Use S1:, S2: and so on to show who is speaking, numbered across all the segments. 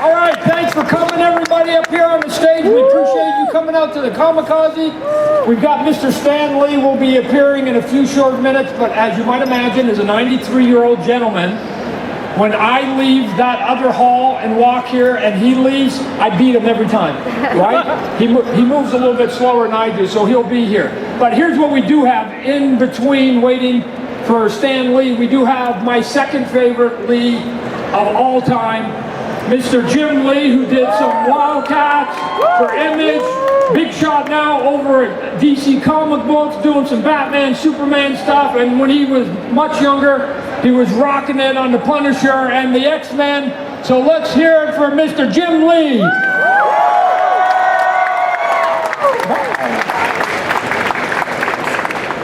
S1: All right, thanks for coming, everybody, up here on the stage. We appreciate you coming out to the Comikaze. We've got Mr. Stan Lee will be appearing in a few short minutes, but as you might imagine, as a 93-year-old gentleman, when I leave that other hall and walk here and he leaves, I beat him every time, right? He moves a little bit slower than I do, so he'll be here. But here's what we do have in between waiting for Stan Lee. We do have my second favorite Lee of all time, Mr. Jim Lee, who did some Wildcats for Image. Big shot now over at DC Comic Books, doing some Batman, Superman stuff, and when he was much younger, he was rocking it on the Punisher and the X-Men. So let's hear it for Mr. Jim Lee.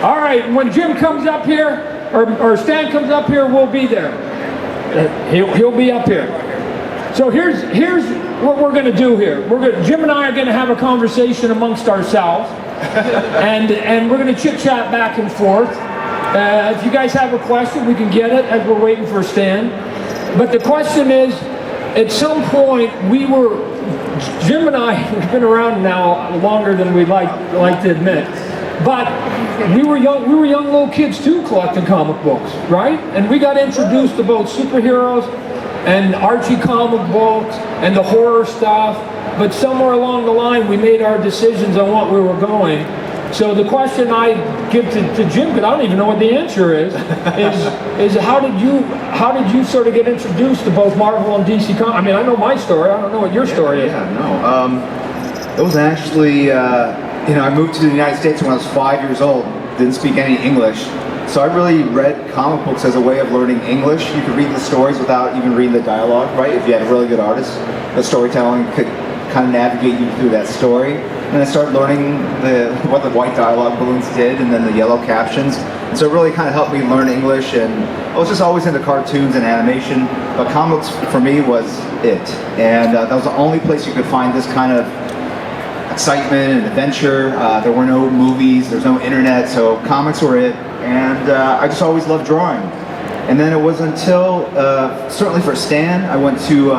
S1: All right, when Jim comes up here, or Stan comes up here, we'll be there. He'll be up here. So here's what we're going to do here. Jim and I are going to have a conversation amongst ourselves, and we're going to chit-chat back and forth. If you guys have a question, we can get it as we're waiting for Stan. But the question is, at some point, Jim and I have been around now longer than we'd like to admit. But we were young little kids too, collecting comic books, right? And we got introduced to both superheroes and Archie comic books and the horror stuff. But somewhere along the line, we made our decisions on what we were going. So the question I give to Jim, because I don't even know what the answer is how did you sort of get introduced to both Marvel and DC Comics? I mean, I know my story. I don't know what your story is.
S2: It was actually. I moved to the United States when I was 5 years old, didn't speak any English, so I really read comic books as a way of learning English. You could read the stories without even reading the dialogue, right? If you had a really good artist, the storytelling could kind of navigate you through that story. And I started learning what the white dialogue balloons did, and then the yellow captions. And so it really kind of helped me learn English, and I was just always into cartoons and animation, but comics for me was it. And that was the only place you could find this kind of excitement and adventure. There were no movies, there's no internet, so comics were it, and I just always loved drawing. And then it was until, certainly for Stan, I went to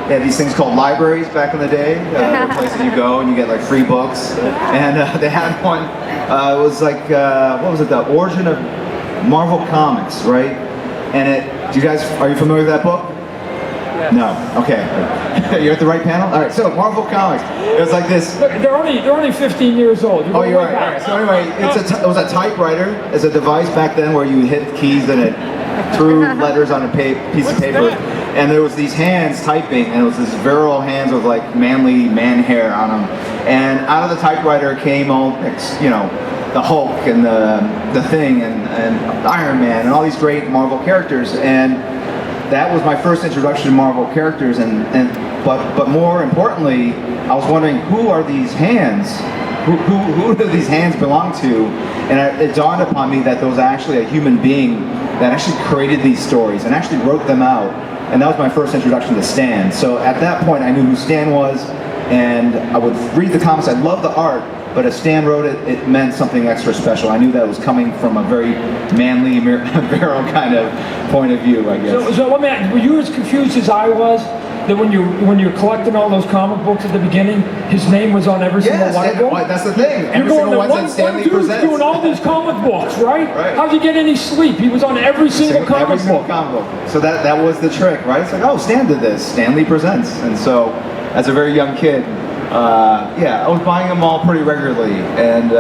S2: they had these things called libraries back in the day, the places you go and you get like free books, and they had one, it was like, what was it, the origin of Marvel Comics, right? And are you familiar with that book?
S1: Yeah.
S2: No. Okay. You're at the right panel? All right. So Marvel Comics. It was like this.
S1: They're only 15 years old.
S2: Oh, you're right. All right. So anyway, it was a typewriter. It's a device back then where you hit keys and it threw letters on a piece of paper. And there was these hands typing, and it was this virile hands with like manly man hair on them. And out of the typewriter came all, the Hulk and the Thing and Iron Man and all these great Marvel characters. And that was my first introduction to Marvel characters, but more importantly, I was wondering, who are these hands? Who do these hands belong to? And it dawned upon me that there was actually a human being that actually created these stories and actually wrote them out. And that was my first introduction to Stan. So at that point, I knew who Stan was, and I would read the comics. I loved the art, but if Stan wrote it, it meant something extra special. I knew that it was coming from a very manly, virile kind of point of view, I guess.
S1: So let me ask, were you as confused as I was that when you're collecting all those comic books at the beginning, his name was on every single one of them?
S2: That's the thing.
S1: You're going, one dude's doing all these comic books, right? How'd you get any sleep? He was on every single comic book.
S2: So that was the trick, right? It's like, oh, Stan did this. Stan Lee presents. And so, as a very young kid, I was buying them all pretty regularly, and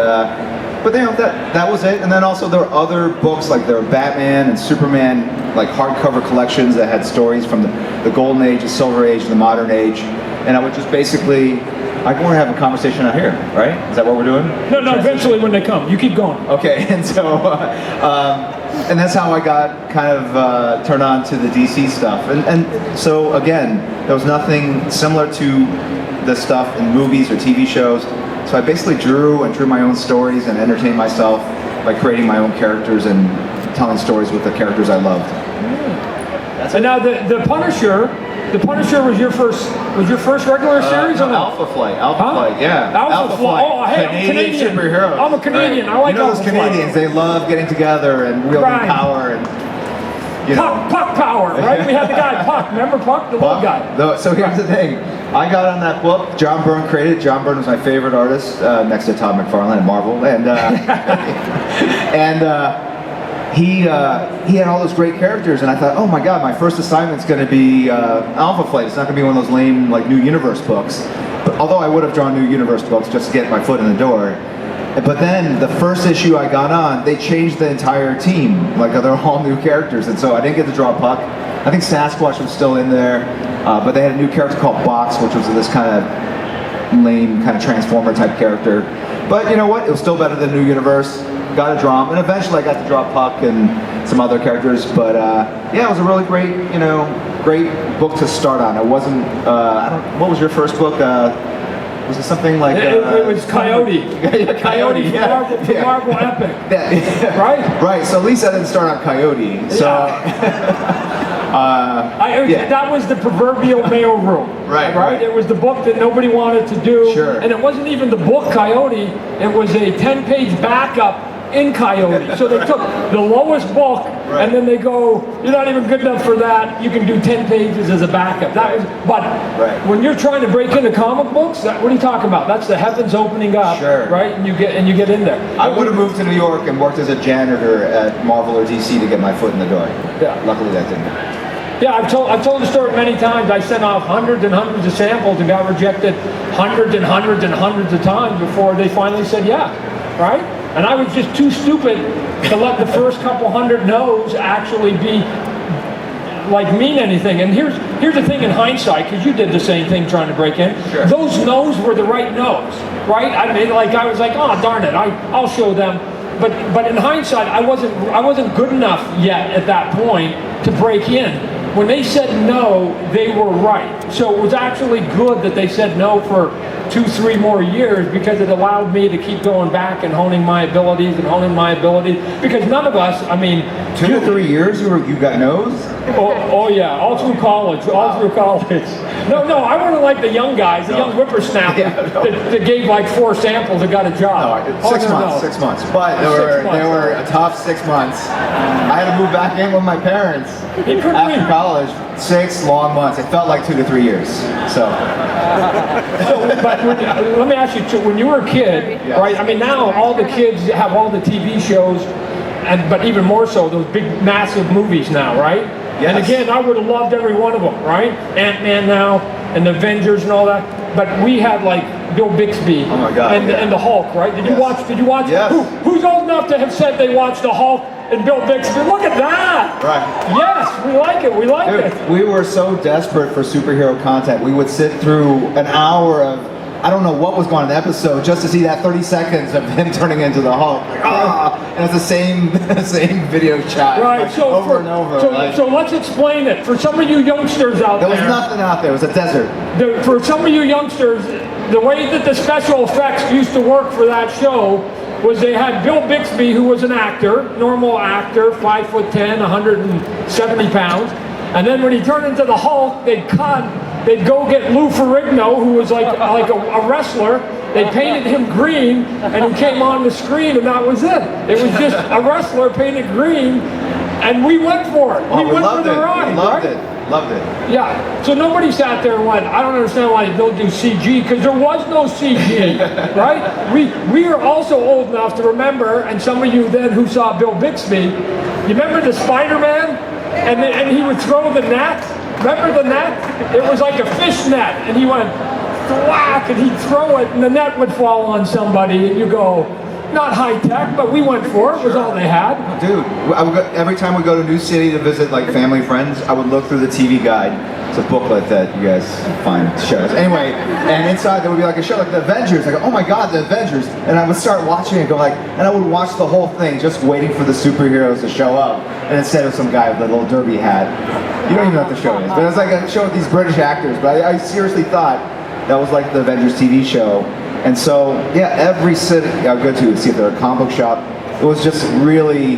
S2: but that was it. And then also there were other books, like there were Batman and Superman, like hardcover collections that had stories from the Golden Age, the Silver Age, the Modern Age, and I would just basically, we're having a conversation out here, right? Is that what we're doing?
S1: No, eventually when they come. You keep going.
S2: Okay, and so, and that's how I got kind of turned on to the DC stuff. And so again, there was nothing similar to the stuff in movies or TV shows. So I basically drew my own stories and entertained myself by creating my own characters and telling stories with the characters I loved.
S1: And now the Punisher was your first regular series?
S2: No, Alpha Flight, yeah.
S1: Alpha Flight. Oh, hey, I'm Canadian.
S2: Superhero.
S1: I'm a Canadian. Right. I like
S2: Alpha
S1: Flight.
S2: Canadians, they love getting together and wielding power. And
S1: Puck power, right? We had the guy Puck. Remember Puck, the little guy.
S2: So here's the thing. I got on that book. John Byrne created. John Byrne was my favorite artist, next to Todd McFarlane at Marvel, and he had all those great characters, and I thought, oh my God, my first assignment's going to be Alpha Flight. It's not going to be one of those lame like New Universe books. But although I would have drawn New Universe books just to get my foot in the door. But then the first issue I got on, they changed the entire team. Like they're all new characters, and so I didn't get to draw Puck. I think Sasquatch was still in there, but they had a new character called Box, which was this kind of lame, kind of Transformer type character. But you know what? It was still better than New Universe. Got to draw them, and eventually I got to draw Puck and some other characters. But yeah, it was a really great, great book to start on. It wasn't. What was your first book? Was it something like?
S1: It was Coyote. Coyote from Marvel Epic.
S2: Yeah.
S1: Right?
S2: Right. So at least I didn't start on Coyote. So.
S1: That was the proverbial mailroom.
S2: Right.
S1: It was the book that nobody wanted to do.
S2: Sure.
S1: And it wasn't even the book Coyote. It was a 10-page backup in Coyote. So they took the lowest book, and then they go, you're not even good enough for that. You can do 10 pages as a backup. But when you're trying to break into comic books, what are you talking about? That's the heavens opening up, right? And you get in there.
S2: I would have moved to New York and worked as a janitor at Marvel or DC to get my foot in the door. Yeah. Luckily that didn't happen.
S1: Yeah, I've told the story many times. I sent off hundreds and hundreds of samples and got rejected hundreds and hundreds and hundreds of times before they finally said yeah, right? And I was just too stupid to let the first couple hundred no's actually be mean anything. And here's the thing in hindsight, because you did the same thing trying to break in.
S2: Sure.
S1: Those no's were the right no's, right? I mean, I was like, oh darn it, I'll show them. But in hindsight, I wasn't good enough yet at that point to break in. When they said no, they were right. So it was actually good that they said no for 2-3 more years, because it allowed me to keep going back and honing my abilities. Because none of us,
S2: 2 to 3 years you got no's?
S1: Oh yeah, all through college. No, I wasn't like the young guys, the young whippersnappers that gave like 4 samples and got a job.
S2: No, 6 months. But they were a tough 6 months. I had to move back in with my parents after college. 6 long months. It felt like 2 to 3 years.
S1: But let me ask you, when you were a kid, right? I mean, now all the kids have all the TV shows, but even more so, those big, massive movies now, right?
S2: Yes.
S1: And again, I would have loved every one of them, right? Ant-Man now, and the Avengers and all that. But we had like Bill Bixby and the Hulk, right? Did you watch?
S2: Yes.
S1: Who's old enough to have said they watched the Hulk and Bill Bixby? Look at that!
S2: Right.
S1: Yes, we like it. We like it.
S2: We were so desperate for superhero content. We would sit through an hour of, I don't know what was going on in the episode, just to see that 30 seconds of him turning into the Hulk. And it's the same video chat.
S1: Right.
S2: Over and over.
S1: So let's explain it. For some of you youngsters out there.
S2: There was nothing out there. It was a desert.
S1: For some of you youngsters, the way that the special effects used to work for that show was they had Bill Bixby, who was an actor, normal actor, 5'10", 170 pounds. And then when he turned into the Hulk, they'd go get Lou Ferrigno, who was like a wrestler. They painted him green, and he came on the screen, and that was it. It was just a wrestler painted green, and we went for it. We went for the ride.
S2: Loved it.
S1: Yeah. So nobody sat there and went, I don't understand why they don't do CG, because there was no CG, right? We are also old enough to remember, and some of you then who saw Bill Bixby, you remember the Spider-Man? And he would throw the net. Remember the net? It was like a fish net, and he went thwack, and he'd throw it, and the net would fall on somebody, and you go, not high tech, but we went for it. Was all they had.
S2: Dude, every time we go to a new city to visit like family friends, I would look through the TV guide. It's a booklet that you guys find shows. Anyway, and inside there would be like a show like the Avengers. Like, oh my God, the Avengers! And I would start watching and go like, and I would watch the whole thing just waiting for the superheroes to show up. And instead of some guy with a little derby hat, you don't even know what the show is. But it was like a show with these British actors. But I seriously thought that was like the Avengers TV show. And so, yeah, every city I would go to see if there was a comic book shop, it was just really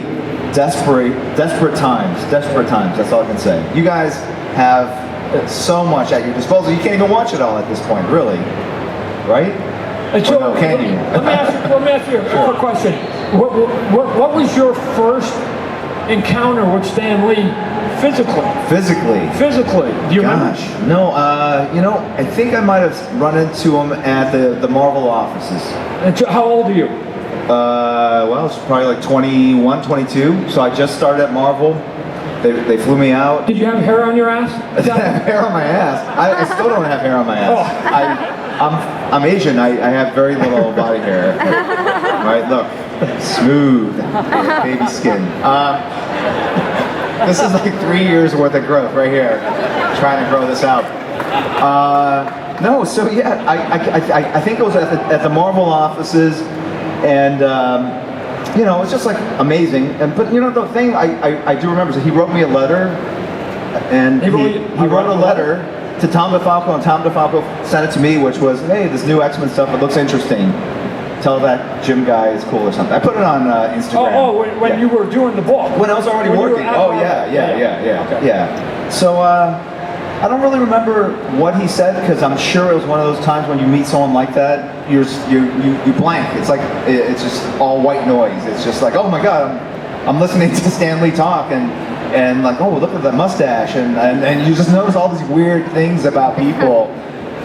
S2: desperate times. That's all I can say. You guys have so much at your disposal. You can't even watch it all at this point, really, right?
S1: So,
S2: no, can you?
S1: Let me ask you a quick question. What was your first encounter with Stan Lee physically? Physically. Do you remember?
S2: No, you know, I think I might have run into him at the Marvel offices.
S1: And how old are you?
S2: Well, it's probably like 21, 22. So I just started at Marvel. They flew me out.
S1: Did you have hair on your ass?
S2: Hair on my ass? I still don't have hair on my ass.
S1: Oh.
S2: I'm Asian. I have very little body hair. Right, look. Smooth. Baby skin. This is like 3 years worth of growth right here. Trying to grow this out. No, so yeah, I think it was at the Marvel offices, and you know, it's just like amazing. But you know, the thing I do remember is he wrote me a letter, and he wrote a letter to Tom DeFalco, and Tom DeFalco sent it to me, which was, hey, this new X-Men stuff, it looks interesting. Tell that Jim guy is cool or something. I put it on Instagram.
S1: When you were doing the book.
S2: When I was already working. Oh yeah. So I don't really remember what he said, because I'm sure it was one of those times when you meet someone like that, you blank. It's like it's just all white noise. It's just like, oh my God, I'm listening to Stan Lee talk, and like, oh, look at that mustache, and you just notice all these weird things about people.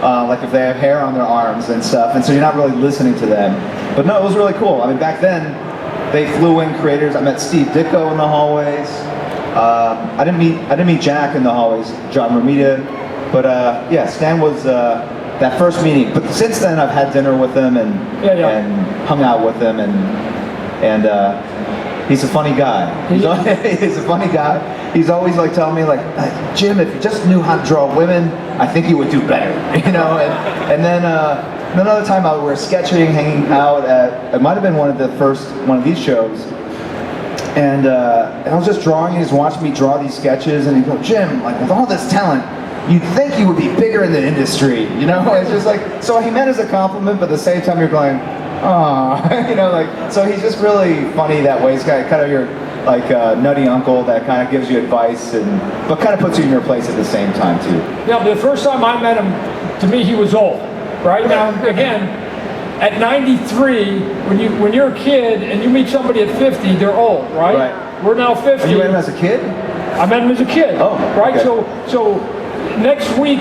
S2: Like if they have hair on their arms and stuff, and so you're not really listening to them. But no, it was really cool. I mean, back then, they flew in creators. I met Steve Ditko in the hallways. I didn't meet Jack in the hallways, John Romita. But yeah, Stan was that first meeting. But since then, I've had dinner with him and hung out with him, and he's a funny guy. He's a funny guy. He's always like telling me, like, Jim, if you just knew how to draw women, I think you would do better, you know. And then another time we were sketching, hanging out at, it might have been one of these shows, and I was just drawing. He was watching me draw these sketches, and he'd go, Jim, like, with all this talent, you'd think you would be bigger in the industry, you know. It's just like, so he meant as a compliment, but at the same time you're going, oh, you know, like, so he's just really funny that way. He's got kind of your like nutty uncle that kind of gives you advice, but kind of puts you in your place at the same time too.
S1: Yeah, the first time I met him, to me he was old. Right now, again, at 93, when you're a kid and you meet somebody at 50, they're old, right?
S2: Right.
S1: We're now 50.
S2: And you met him as a kid?
S1: I met him as a kid.
S2: Oh,
S1: right.
S2: Okay.
S1: So next week.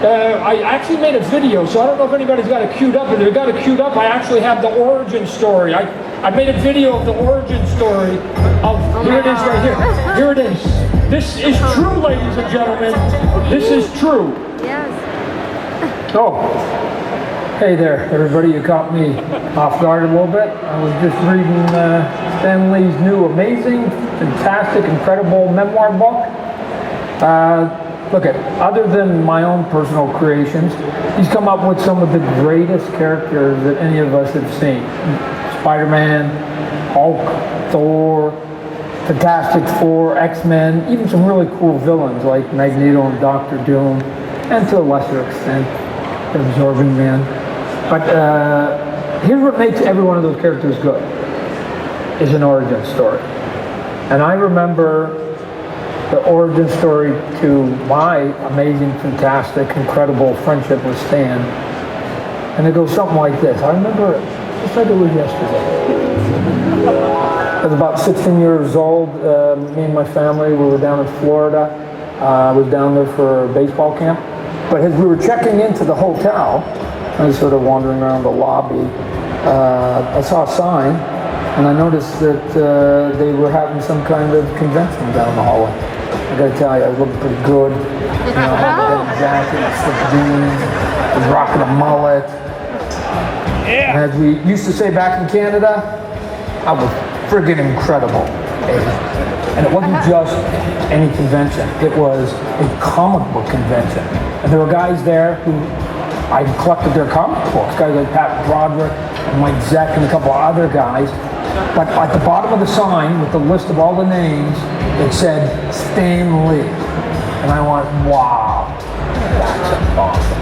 S1: I actually made a video, so I don't know if anybody's got it queued up. If they've got it queued up, I actually have the origin story. I made a video of the origin story. Here it is right here. Here it is. This is true, ladies and gentlemen. This is true.
S3: Yes.
S1: Oh, hey there, everybody. You caught me off guard a little bit. I was just reading Stan Lee's new amazing, fantastic, incredible memoir book. Look, other than my own personal creations, he's come up with some of the greatest characters that any of us have seen. Spider-Man, Hulk, Thor, Fantastic Four, X-Men, even some really cool villains like Magneto and Doctor Doom, and to a lesser extent, the Absorbing Man. But here's what makes every one of those characters good, is an origin story. And I remember the origin story to my amazing, fantastic, incredible friendship with Stan. And it goes something like this. I remember it just like it was yesterday. I was about 16 years old. Me and my family, we were down in Florida. I was down there for a baseball camp. But as we were checking into the hotel, I was sort of wandering around the lobby. I saw a sign, and I noticed that they were having some kind of convention down the hallway. I gotta tell you, I was looking pretty good. You know, I had a denim jacket, slipped jeans, I was rocking a mullet. Yeah. And as we used to say back in Canada, I was friggin' incredible. And it wasn't just any convention, it was a comic book convention. And there were guys there who I collected their comic books, guys like Pat Broderick and Mike Zeck and a couple of other guys. But at the bottom of the sign, with the list of all the names, it said Stan Lee. And I went, wow, that's awesome.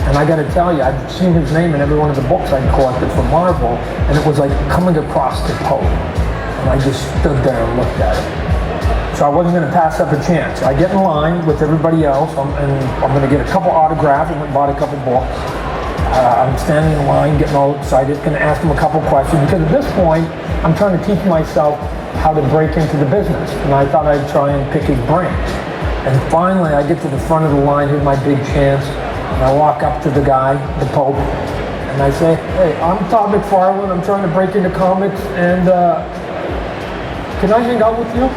S1: And I gotta tell you, I've seen his name in every one of the books I collected from Marvel, and it was like coming across the pole. And I just stood there and looked at it. So I wasn't gonna pass up a chance. I get in line with everybody else, and I'm gonna get a couple autographs, and went and bought a couple books. I'm standing in line, getting all excited, gonna ask him a couple questions, because at this point, I'm trying to teach myself how to break into the business. And I thought I'd try and pick his brain. And finally, I get to the front of the line, here's my big chance. And I walk up to the guy, the Pope, and I say, hey, I'm Todd McFarlane. I'm trying to break into comics, and can I hang out with you?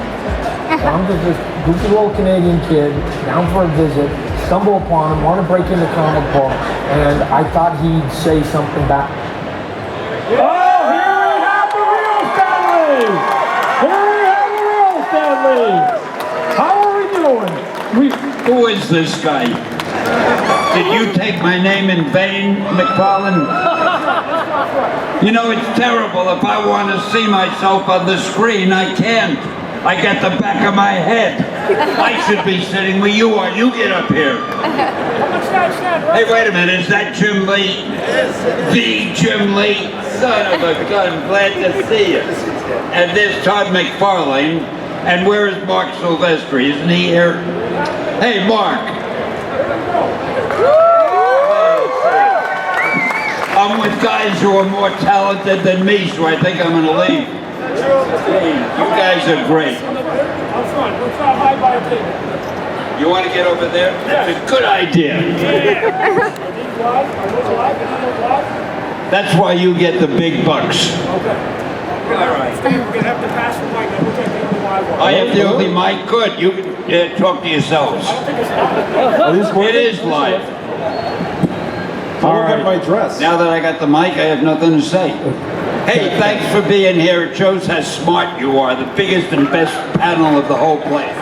S1: So I'm just this goofy little Canadian kid, down for a visit, stumble upon him, want to break into comic book, and I thought he'd say something back. Oh, here we have the real Stanley! Here we have the real Stanley! How are we doing?
S3: Who is this guy? Did you take my name in vain, McFarlane? You know, it's terrible. If I want to see myself on the screen, I can't. I get the back of my head. I should be sitting where you are. You get up here. Hey, wait a minute. Is that Jim Lee? The Jim Lee? Son of a gun. I'm glad to see you. And there's Todd McFarlane. And where is Marc Silvestri? Isn't he here? Hey, Marc. I'm with guys who are more talented than me, so I think I'm going to leave. Hey, you guys are great. You want to get over there? That's a good idea. That's why you get the big bucks.
S1: All right. We're going to have to pass the mic.
S3: I have the only mic. Good. You can talk to yourselves. It is live.
S4: All right. My dress.
S3: Now that I got the mic, I have nothing to say. Hey, thanks for being here. It shows how smart you are. The biggest and best panel of the whole place.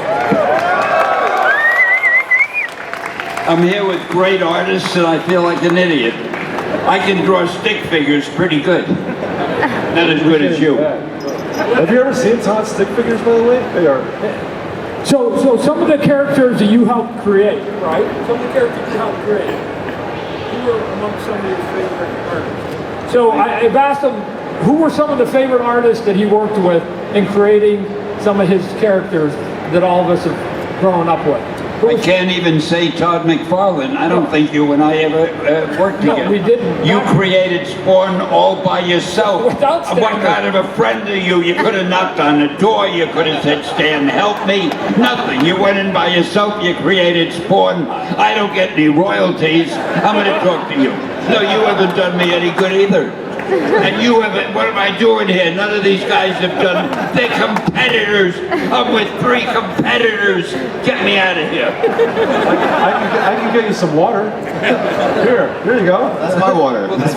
S3: I'm here with great artists and I feel like an idiot. I can draw stick figures pretty good. Not as good as you.
S4: Have you ever seen Todd's stick figures, by the way? They are.
S1: So some of the characters that you helped create, right? Some of the characters you helped create. Who were among some of your favorite artists? So I've asked him, who were some of the favorite artists that he worked with in creating some of his characters that all of us have grown up with?
S3: I can't even say Todd McFarlane. I don't think you and I ever worked together.
S1: No, we didn't.
S3: You created Spawn all by yourself.
S1: Without Stan.
S3: What kind of a friend are you? You could have knocked on the door. You could have said, Stan, help me. Nothing. You went in by yourself. You created Spawn. I don't get any royalties. I'm going to talk to you. No, you haven't done me any good either. And you haven't, what am I doing here? None of these guys have done, they're competitors. I'm with 3 competitors. Get me out of here.
S4: I can get you some water. Here you go.
S2: That's my water.
S3: Well, that's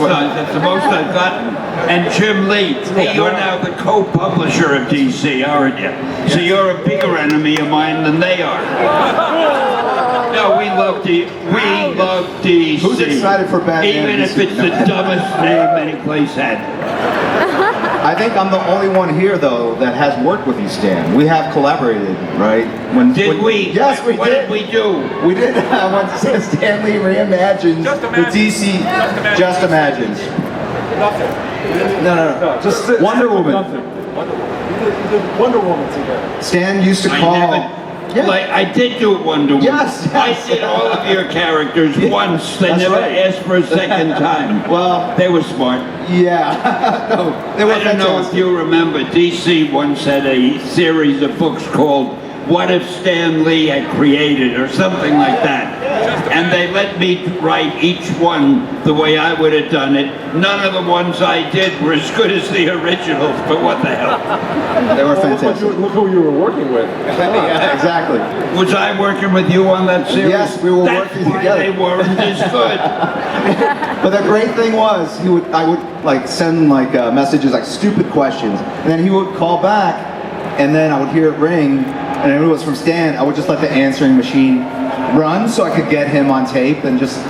S3: the most I've gotten. And Jim Lee, hey, you're now the co-publisher of DC, aren't you? So you're a bigger enemy of mine than they are. No, we love DC.
S2: Who's excited for Batman?
S3: Even if it's the dumbest name any place had.
S2: I think I'm the only one here, though, that has worked with you, Stan. We have collaborated, right?
S3: Did we?
S2: Yes, we did.
S3: What did we do?
S2: We did. I want to say Stan Lee reimagines the DC. Just Imagine.
S4: Nothing.
S2: No.
S4: Just
S2: Wonder Woman.
S4: Nothing. You did Wonder Woman together.
S2: Stan used to call.
S3: Like, I did do Wonder Woman.
S2: Yes.
S3: I did all of your characters once. They
S2: That's
S3: never
S2: right.
S3: asked for a second time.
S2: Well,
S3: they were smart.
S2: Yeah. No, they were
S3: I don't know if
S2: fantastic.
S3: you remember, DC once had a series of books called What If Stan Lee Had Created, or something like that. And they let me write each one the way I would have done it. None of the ones I did were as good as the originals, but what the hell.
S2: They were fantastic.
S4: Look who you were working with.
S2: Yeah, exactly.
S3: Was I working with you on that series?
S2: Yes, we were working
S3: That's why
S2: together.
S3: they weren't as good.
S2: But the great thing was, I would like send like messages, like stupid questions, and then he would call back, and then I would hear it ring, and if it was from Stan, I would just let the answering machine run so I could get him on tape and just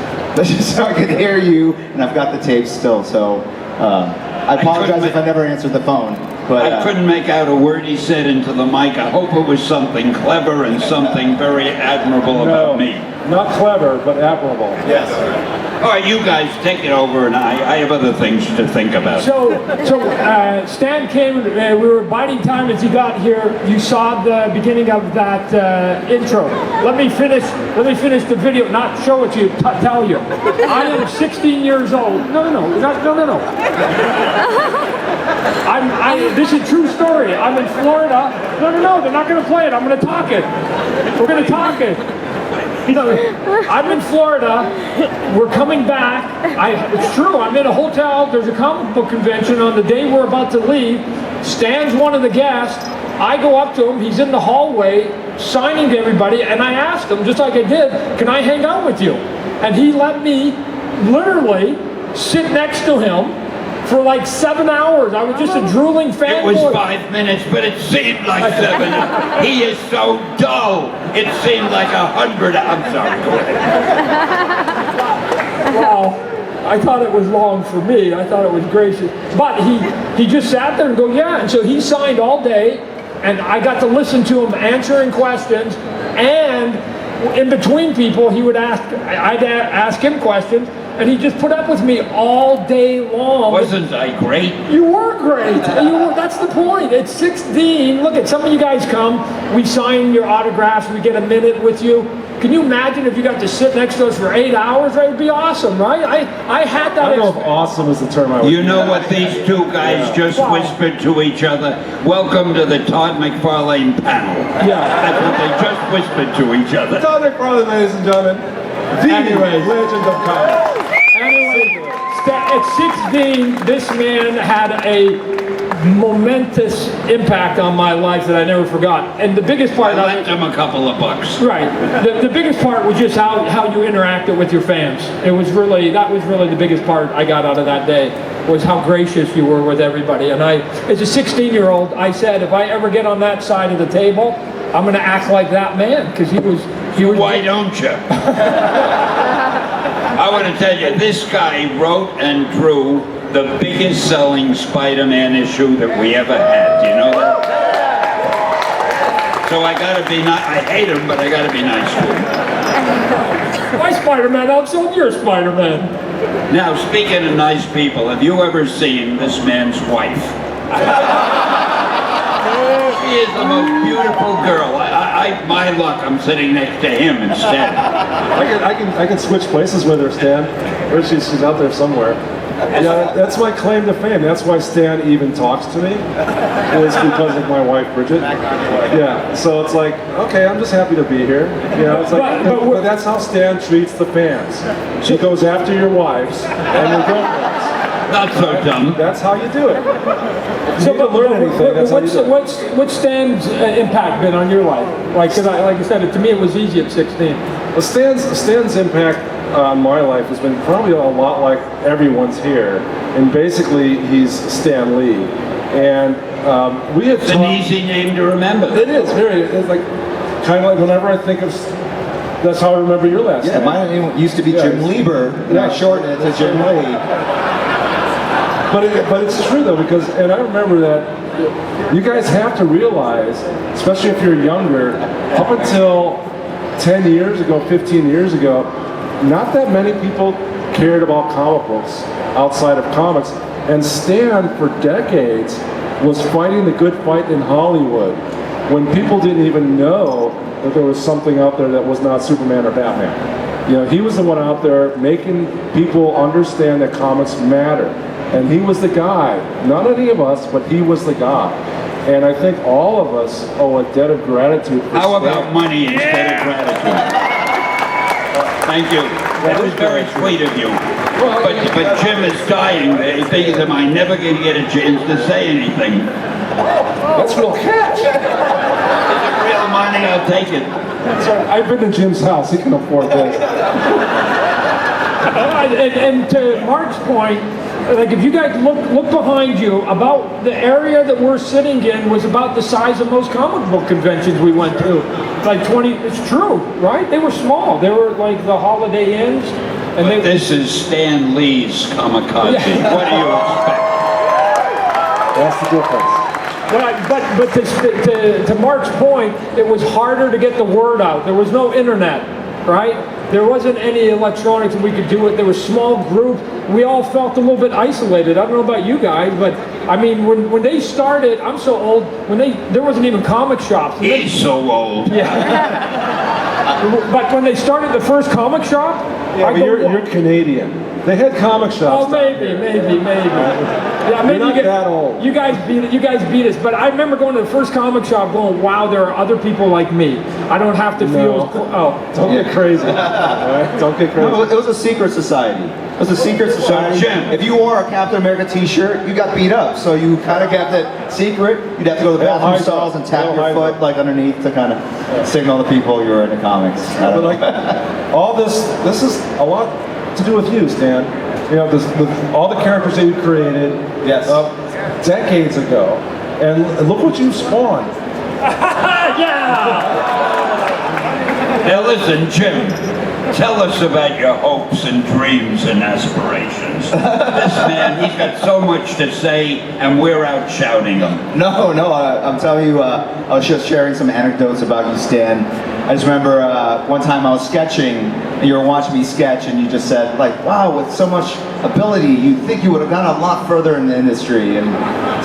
S2: so I could hear you, and I've got the tapes still. So I apologize if I never answered the phone. But
S3: I couldn't make out a word he said into the mic. I hope it was something clever and something very admirable about me.
S4: Not clever, but admirable.
S2: yes.
S3: All right, you guys take it over, and I have other things to think about.
S1: So Stan came, we were biding time as he got here. You saw the beginning of that intro. Let me finish the video, not show it to you, tell you. I am 16 years old. No. This is a true story. I'm in Florida. No, they're not going to play it. I'm going to talk it. We're going to talk it. I'm in Florida. We're coming back. It's true. I'm in a hotel. There's a comic book convention on the day we're about to leave. Stan's one of the guests. I go up to him. He's in the hallway signing to everybody, and I asked him, just like I did, can I hang out with you? And he let me literally sit next to him for like 7 hours. I was just a drooling fan.
S3: It was 5 minutes, but it seemed like 7. He is so dull. It seemed like 100. I'm sorry. Go ahead.
S1: Wow. I thought it was long for me. I thought it was gracious. But he just sat there and go, yeah. And so he signed all day, and I got to listen to him answering questions. And in between people, I'd ask him questions. And he just put up with me all day long.
S3: Wasn't I great?
S1: You were great. That's the point. At 16, look at some of you guys come. We sign your autographs. We get a minute with you. Can you imagine if you got to sit next to us for 8 hours? That would be awesome, right? I had that.
S4: I don't know if awesome is the term I would
S3: You know what these two guys just whispered to each other? Welcome to the Todd McFarlane panel.
S1: Yeah.
S3: That's what they just whispered to each other.
S4: Todd McFarlane, ladies and gentlemen. The legend of comics.
S1: Anyway, at 16, this man had a momentous impact on my life that I never forgot. And the biggest part
S3: I lent him a couple of bucks.
S1: Right. The biggest part was just how you interacted with your fans. That was really the biggest part I got out of that day, was how gracious you were with everybody. And as a 16-year-old, I said, if I ever get on that side of the table, I'm going to act like that man, because he was.
S3: Why don't you? I want to tell you, this guy wrote and drew the biggest selling Spider-Man issue that we ever had. Do you know that? So I gotta be nice. I hate him, but I gotta be nice to him.
S1: My Spider-Man outsold your Spider-Man.
S3: Now, speaking of nice people, have you ever seen this man's wife? She is the most beautiful girl. My luck, I'm sitting next to him instead.
S4: I can switch places with her, Stan. Or she's out there somewhere. Yeah, that's my claim to fame. That's why Stan even talks to me. It's because of my wife, Bridget. Yeah, so it's like, okay, I'm just happy to be here. Yeah, it's like, but that's how Stan treats the fans. She goes after your wives and your girlfriends.
S3: Not so dumb.
S4: That's how you do it. If you need to learn anything, that's how you do it.
S1: What's Stan's impact been on your life? Like I said, to me it was easy at 16.
S4: Well, Stan's impact on my life has been probably a lot like everyone's here. And basically, he's Stan Lee. And we had
S3: It's an easy name to remember.
S4: It is, very. It's like, kind of like whenever I think of... That's how I remember your last name.
S2: Yeah, my name used to be Jim Lieber, and I shortened it to Jim Lee.
S4: But it's true though, because, and I remember that you guys have to realize, especially if you're younger, up until 10 years ago, 15 years ago, not that many people cared about comic books outside of comics. And Stan, for decades, was fighting the good fight in Hollywood when people didn't even know that there was something out there that was not Superman or Batman. You know, he was the one out there making people understand that comics matter. And he was the guy, not any of us, but he was the guy. And I think all of us owe a debt of gratitude for
S3: How
S4: Stan.
S3: about money instead of gratitude? Thank you. That was very sweet of you. But Jim is dying. He thinks that I'm never going to get a chance to say anything.
S4: That's real cash.
S3: Is it real money? I'll take it.
S4: Sorry, I've been to Jim's house. He can afford that.
S1: And to Mark's point, like if you guys look behind you, about the area that we're sitting in was about the size of most comic book conventions we went to. Like 20, it's true, right? They were small. They were like the Holiday Inns. And
S3: This is Stan Lee's Comikaze.
S1: Yeah.
S3: What do you expect?
S4: That's the difference.
S1: But to Mark's point, it was harder to get the word out. There was no internet, right? There wasn't any electronics and we could do it. There was small groups. We all felt a little bit isolated. I don't know about you guys, but I mean, when they started, I'm so old, there wasn't even comic shops.
S3: He's so old.
S1: Yeah. But when they started the first comic shop,
S4: Yeah, but you're Canadian. They had comic shops.
S1: Oh, maybe. Yeah, maybe
S4: You're not that old.
S1: You guys beat us. But I remember going to the first comic shop, going, "Wow, there are other people like me. I don't have to feel." Oh,
S4: Don't get crazy. All right? Don't get crazy.
S2: No, it was a secret society. It was a secret society.
S3: Jim.
S2: If you wore a Captain America t-shirt, you got beat up. So you kind of kept it secret. You'd have to go to the
S4: They'll
S2: bathroom
S4: hide
S2: stalls
S4: them.
S2: and tap
S4: They'll
S2: your
S4: hide
S2: foot
S4: them.
S2: like underneath to kind of signal to people you were into comics. I
S4: But
S2: don't know.
S4: like all this is a lot to do with you, Stan. You know, all the characters that you created
S2: Yes.
S4: decades ago, and look what you've spawned.
S1: yeah.
S3: Now listen, Jim, tell us about your hopes and dreams and aspirations. This man, he's got so much to say, and we're out shouting him.
S2: No, I'm telling you, I was just sharing some anecdotes about you, Stan. I just remember one time I was sketching, and you were watching me sketch, and you just said, like, wow, with so much ability, you'd think you would have gone a lot further in the industry. And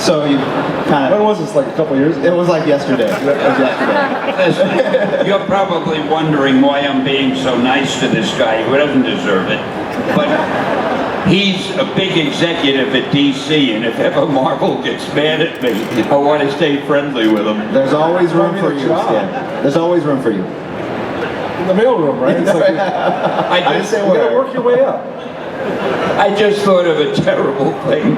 S2: so you kind
S4: When
S2: of...
S4: was this? Like a couple years ago?
S2: It was like yesterday. It was yesterday.
S3: Listen, you're probably wondering why I'm being so nice to this guy who doesn't deserve it. But he's a big executive at DC, and if ever Marvel gets mad at me, I want to stay friendly with him.
S2: There's always room for you,
S4: job.
S2: Stan. There's always room for you.
S4: In the mailroom, right? It's like
S2: I didn't say
S4: you gotta
S2: where.
S4: work your way up.
S3: I just thought of a terrible thing.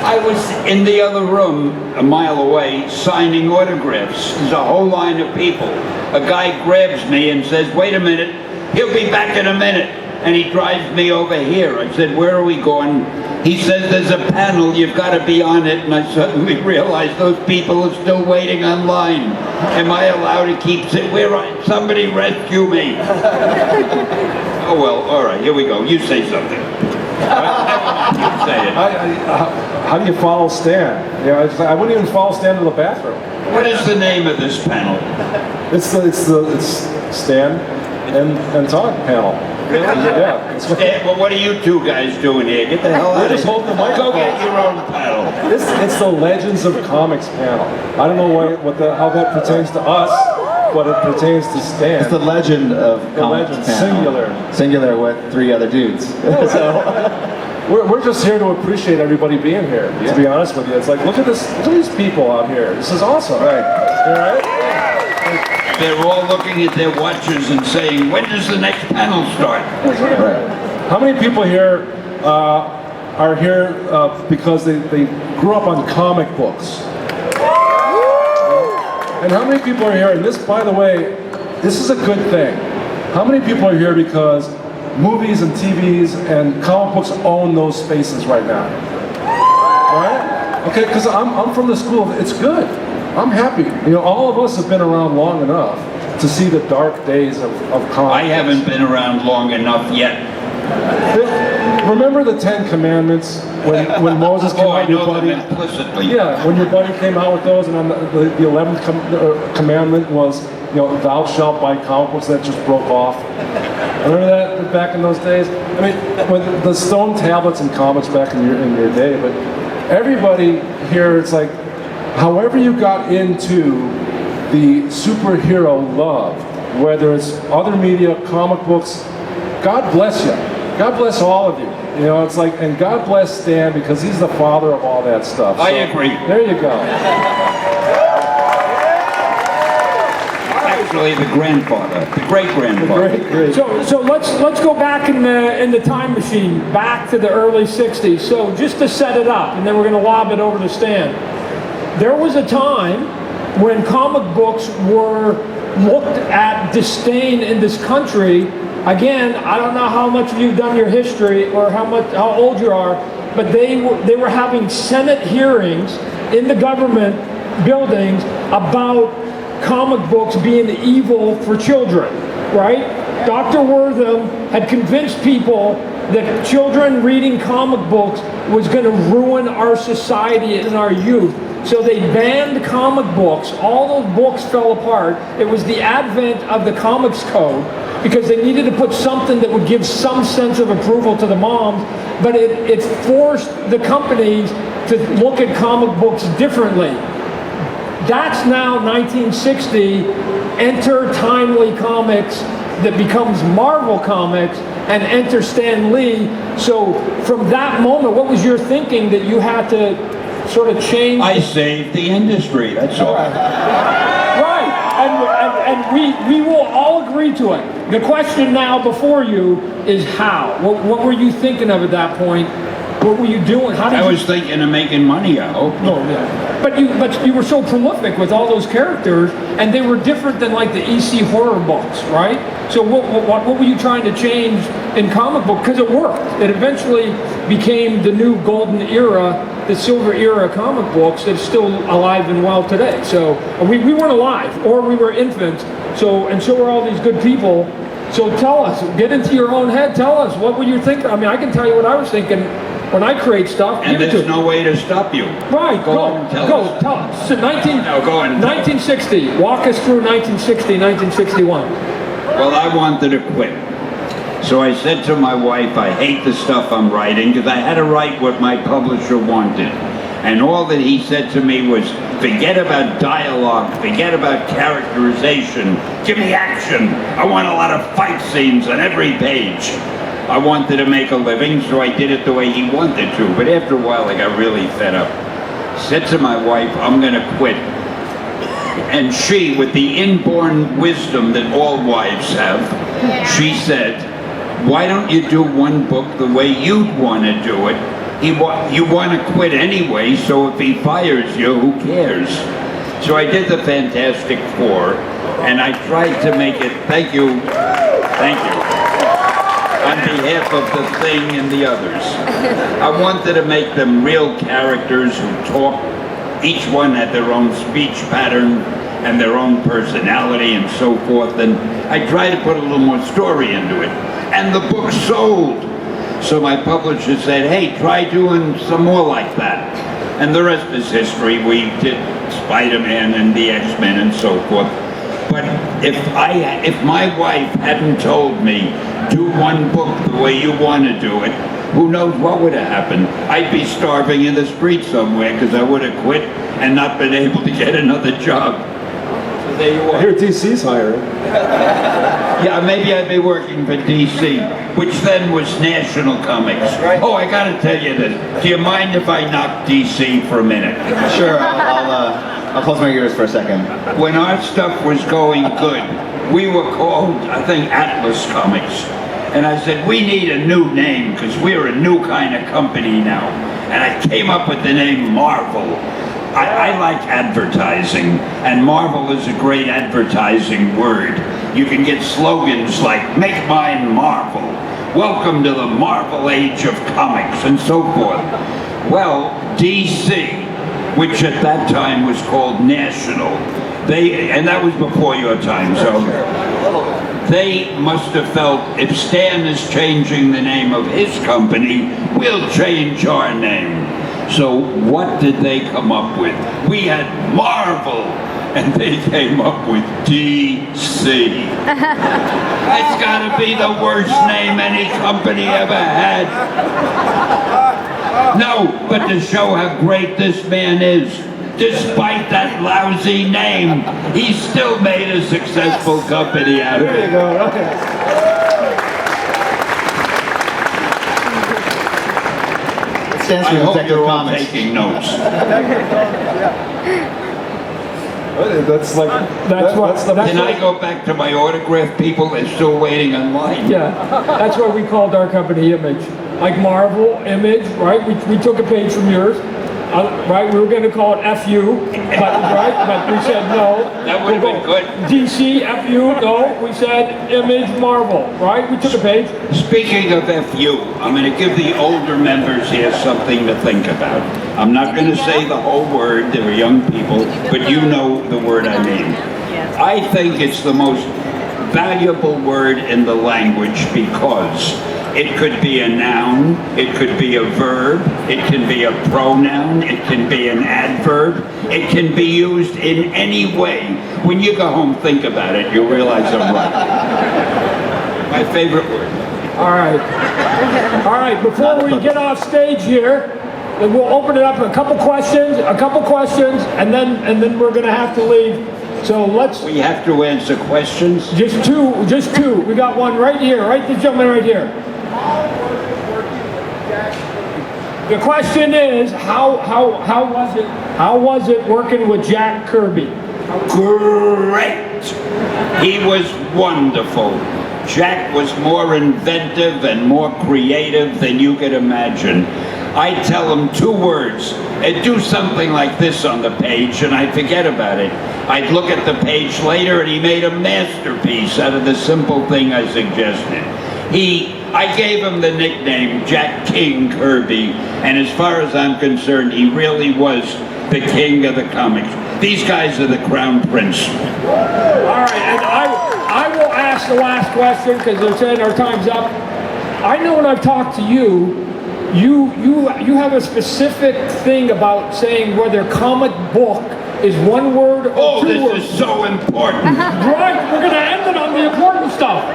S3: I was in the other room, a mile away, signing autographs. There's a whole line of people. A guy grabs me and says, "Wait a minute, he'll be back in a minute." And he drives me over here. I said, "Where are we going?" He says, "There's a panel, you've got to be on it." And I suddenly realized those people are still waiting online. Am I allowed to keep sitting? Somebody rescue me. Oh well, all right, here we go. You say something. You say it.
S4: How do you follow Stan? You know, I wouldn't even follow Stan to the bathroom.
S3: What is the name of this panel?
S4: It's Stan and Todd panel.
S3: Really?
S4: Yeah.
S3: Well, what are you two guys doing here? Get the hell out of
S4: just
S3: here.
S4: holding the
S3: Go
S4: microphone.
S3: get your own panel.
S4: It's the Legends of Comics panel. I don't know how that pertains to us, but it pertains to Stan.
S2: It's the legend of comics
S4: legend,
S2: panel. Singular with 3 other dudes. So
S4: We're just here to appreciate everybody being here. To be honest with you, it's like look at this. Look at these people out here. This is awesome.
S2: right.
S4: You all right?
S3: They're all looking at their watches and saying, "When does the next panel start?"
S2: Right.
S4: How many people here are here because they grew up on comic books? And how many people are here? And this, by the way, this is a good thing. How many people are here because movies and TVs and comic books own those spaces right now? All right? Okay, because I'm from the school of it's good. I'm happy. You know, all of us have been around long enough to see the dark days of comics.
S3: I haven't been around long enough yet.
S4: Remember the 10 Commandments when Moses came
S3: Oh, I
S4: out with your
S3: know
S4: buddy?
S3: them implicitly.
S4: Yeah, when your buddy came out with those, and then the 11th commandment was, you know, thou shalt buy comic books. That just broke off. Remember that back in those days? I mean, when the stone tablets and comics back in your day, but everybody here, it's like, however you got into the superhero love, whether it's other media, comic books, God bless you. God bless all of you. You know, it's like, and God bless Stan because he's the father of all that stuff.
S3: I agree.
S4: There you go.
S3: Actually, the grandfather, the great-grandfather.
S4: Great.
S1: So let's go back in the time machine, back to the early 60s. So just to set it up, and then we're going to lob it over to Stan. There was a time when comic books were looked at disdain in this country. Again, I don't know how much of you've done your history or how old you are, but they were having Senate hearings in the government buildings about comic books being evil for children, right? Dr. Wortham had convinced people that children reading comic books was going to ruin our society and our youth. So they banned comic books. All those books fell apart. It was the advent of the Comics Code because they needed to put something that would give some sense of approval to the moms, but it forced the companies to look at comic books differently. That's now 1960. Enter Timely Comics that becomes Marvel Comics and enter Stan Lee. So from that moment, what was your thinking that you had to sort of change?
S3: I saved the industry, that's all.
S1: Right, and we will all agree to it. The question now before you is how? What were you thinking of at that point? What were you doing? How did
S3: I was thinking of making money, I hope.
S1: No, yeah. But you were so prolific with all those characters, and they were different than like the EC horror books, right? So what were you trying to change in comic book? Because it worked. It eventually became the new golden era, the silver era comic books that's still alive and well today. So we weren't alive, or we were infants. So were all these good people. So tell us, get into your own head. Tell us, what were you thinking? I mean, I can tell you what I was thinking. When I create stuff,
S3: and there's no way to stop you.
S1: Right, go, tell us. So 1960, walk us through 1960, 1961.
S3: Well, I wanted to quit. So I said to my wife, I hate the stuff I'm writing, because I had to write what my publisher wanted. And all that he said to me was, forget about dialogue, forget about characterization, give me action. I want a lot of fight scenes on every page. I wanted to make a living, so I did it the way he wanted to. But after a while, I got really fed up. Said to my wife, I'm going to quit. And she, with the inborn wisdom that all wives have, she said, why don't you do one book the way you'd want to do it? You want to quit anyway, so if he fires you, who cares? So I did the Fantastic Four, and I tried to make it, thank you, on behalf of the Thing and the others. I wanted to make them real characters who talk. Each one had their own speech pattern and their own personality and so forth, and I tried to put a little more story into it. And the book sold. So my publisher said, hey, try doing some more like that. And the rest is history. We did Spider-Man and the X-Men and so forth. But if my wife hadn't told me, do one book the way you want to do it, who knows what would have happened? I'd be starving in the street somewhere because I would have quit and not been able to get another job. So there you are.
S4: I hear DC's hiring.
S3: Yeah, maybe I'd be working for DC, which then was National Comics. Oh, I gotta tell you this. Do you mind if I knock DC for a minute?
S2: Sure, I'll close my ears for a second.
S3: When our stuff was going good, we were called, I think, Atlas Comics. And I said, we need a new name because we're a new kind of company now. And I came up with the name Marvel. I like advertising, and Marvel is a great advertising word. You can get slogans like, make mine Marvel, welcome to the Marvel age of comics, and so forth. Well, DC, which at that time was called National, and that was before your time, so they must have felt, if Stan is changing the name of his company, we'll change our name. So what did they come up with? We had Marvel, and they came up with DC. It's gotta be the worst name any company ever had. No, but to show how great this man is, despite that lousy name, he still made a successful company out of it.
S4: There you go. Okay.
S3: I hope you're all taking notes. Can I go back to my autograph people? They're still waiting in line.
S1: Yeah, that's what we called our company, Image. Like Marvel, Image, right? We took a page from yours. Right, we were going to call it FU, but we said no.
S3: That would have been good.
S1: DC, FU, no. We said Image, Marvel, right? We took a page.
S3: Speaking of FU, I'm going to give the older members here something to think about. I'm not going to say the whole word, they're young people, but you know the word I mean. I think it's the most valuable word in the language because it could be a noun, it could be a verb, it can be a pronoun, it can be an adverb, it can be used in any way. When you go home, think about it, you'll realize I'm right. My favorite word.
S1: All right. All right, before we get off stage here, we'll open it up to a couple questions, and then we're going to have to leave. So let's,
S3: We have to answer questions.
S1: just two. We got one right here, right, this gentleman right here. The question is, how was it working with Jack Kirby?
S3: Great! He was wonderful. Jack was more inventive and more creative than you could imagine. I tell him 2 words and do something like this on the page and I'd forget about it. I'd look at the page later and he made a masterpiece out of the simple thing I suggested. I gave him the nickname Jack King Kirby, and as far as I'm concerned, he really was the king of the comics. These guys are the crown prince.
S1: All right, and I will ask the last question because they're saying our time's up. I know when I've talked to you, you have a specific thing about saying whether comic book is 1 word or 2 words.
S3: This is so important.
S1: Right, we're going to end it on the important stuff.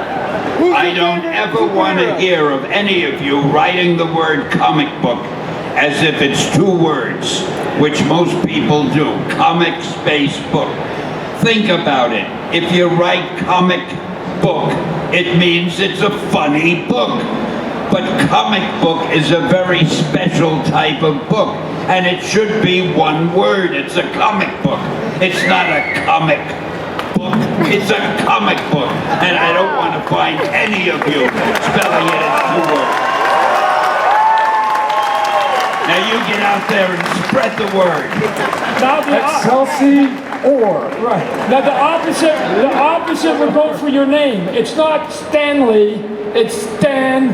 S3: I don't ever want to hear of any of you writing the word comic book as if it's 2 words, which most people do. Comic space book. Think about it. If you write comic book, it means it's a funny book. But comic book is a very special type of book, and it should be 1 word. It's a comic book. It's not a comic book. It's a comic book, and I don't want to find any of you spelling it as 2 words. Now you get out there and spread the word.
S1: Now the
S4: Excelsior.
S1: right. Now the opposite would go for your name. It's not Stanley, it's Stan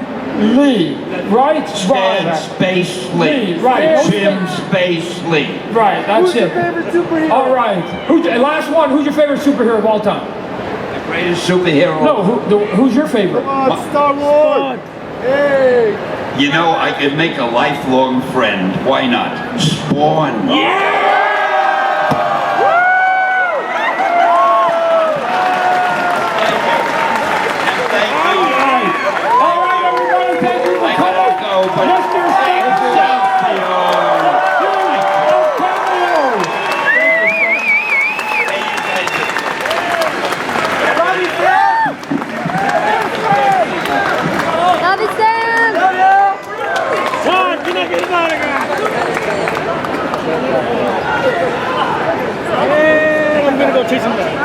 S1: Lee, right?
S3: Stan Space Lee.
S1: Right.
S3: Jim Space Lee.
S1: Right, that's
S5: Who's your
S1: it.
S5: favorite superhero?
S1: All right. Last one, who's your favorite superhero of all time?
S3: The greatest superhero.
S1: No, who's your favorite?
S5: Come on, Star Wars! Hey!
S3: You know, I could make a lifelong friend. Why not? Spawn.
S1: All right, everybody, thank you for
S3: I gotta
S1: coming.
S3: go, but
S1: Mr.
S6: Love you, Sam!
S5: Todd, can I get an autograph? And I'm gonna go chase him down.